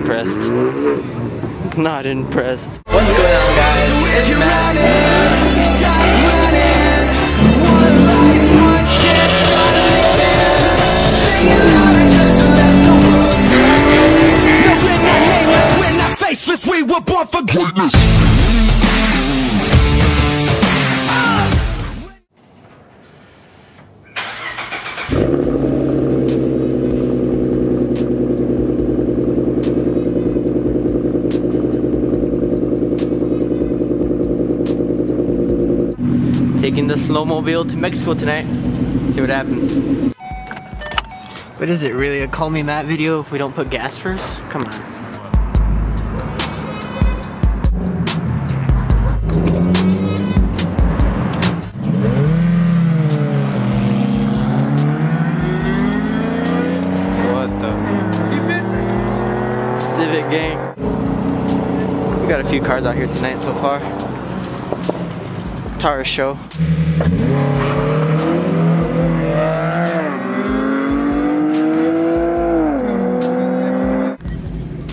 impressed. Not impressed. What's going on, guys? So if you're running, stop running. One life, one chance, start living. Sing it louder just to let the world know. No, we're not nameless, we're not faceless. We were born for greatness. Taking the snowmobile to Mexico tonight. See what happens. But is it really a Call Me Matt video if we don't put gas first? Come on. What the? You missing? Civic gang. We got a few cars out here tonight so far. Taurus Sho.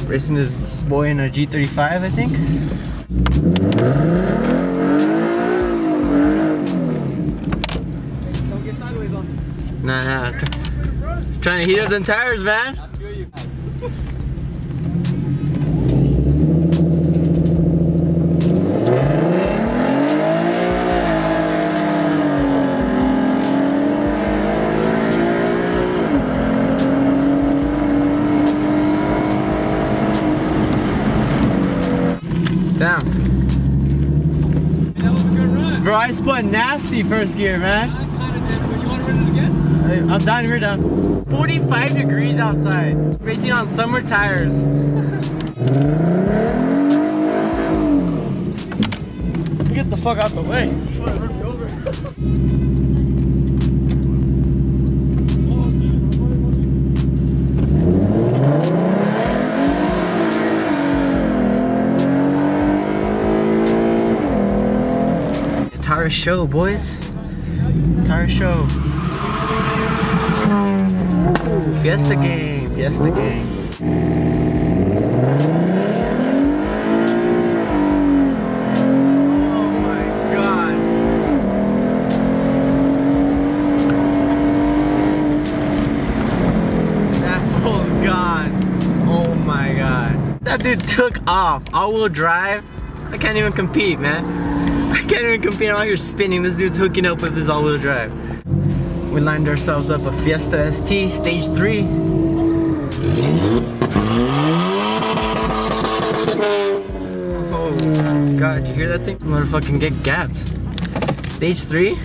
Racing this boy in a G35, I think. Don't get sideways on. Nah. Trying to heat up them tires, man. Damn. That was a good run. Bro, I spun nasty first gear, man. I kinda did, but you wanna run it again? I'm down, we're down. 45 degrees outside. Racing on summer tires. Get the fuck out the way. You wanna run me over? Taurus Sho, boys. Taurus Sho. Ooh, Fiesta gang, Fiesta gang. Oh my god. That fool's gone. Oh my god. That dude took off. All-wheel drive. I can't even compete, man. I can't even compete. I'm out here spinning. This dude's hooking up with his all-wheel drive. We lined ourselves up a Fiesta ST, stage 3. Oh god, you hear that thing? I'm gonna fucking get gapped. Stage 3?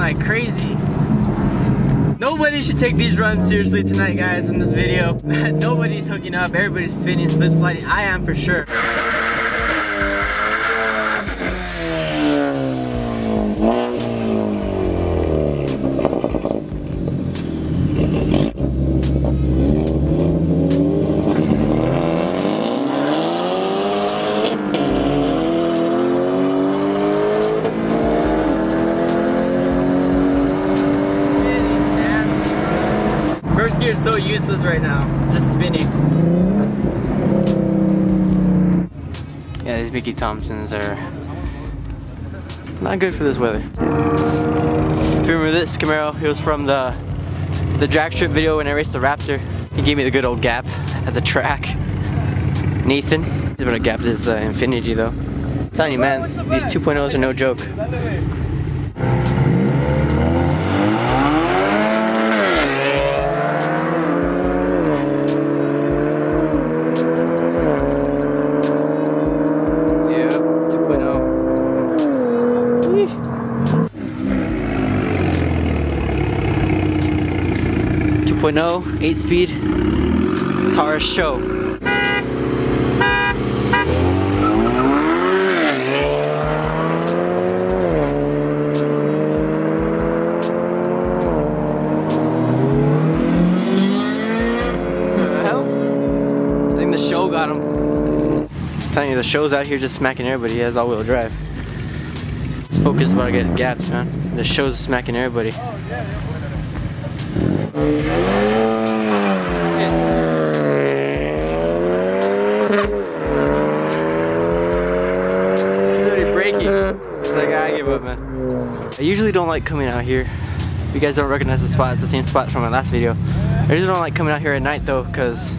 Like crazy. Nobody should take these runs seriously tonight, guys, in this video. Nobody's hooking up, everybody's spinning, slip sliding. I am for sure. First gear is so useless right now, just spinning. Yeah, these Mickey Thompsons are not good for this weather. If you remember this Camaro, it was from the drag strip video when I raced the Raptor. He gave me the good old gap at the track. Nathan. He's gonna gap this Infinity though. I'm telling you, man, these 2.0s are no joke. 2.0, 8-speed, Taurus Sho. The Sho got him. I'm telling you, the Sho's out here just smacking everybody. He has all-wheel drive. He's focused about to get gapped, man. The Sho's smacking everybody. He's already braking. It's like, I give up, man. I usually don't like coming out here. If you guys don't recognize the spot, it's the same spot from my last video. I usually don't like coming out here at night though, because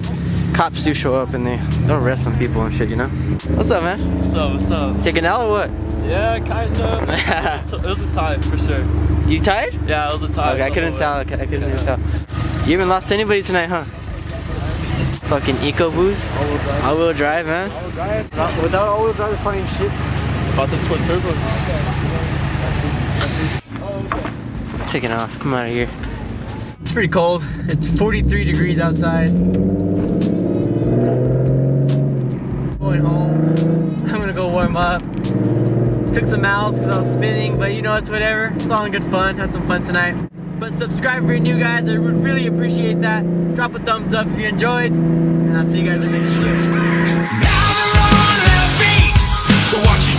cops do show up and they'll arrest some people and shit, you know? What's up, man? What's up, what's up? Taking L or what? Yeah, kinda. It was a tie, for sure. You tired? Yeah, it was a tie. Okay, I couldn't tell. I couldn't even tell. You haven't lost anybody tonight, huh? Fucking EcoBoost. All-wheel drive, man. All-wheel drive. Without all-wheel drive, it's funny as shit. About the twin turbos. Taking off. Come out of here. It's pretty cold. It's 43 degrees outside. Going home. I'm gonna go warm up. Took some miles because I was spinning, but you know, it's whatever. It's all in good fun. Had some fun tonight. But subscribe if you're new, guys. I would really appreciate that. Drop a thumbs up if you enjoyed, and I'll see you guys in the next video. Now they're on their feet, so watch it.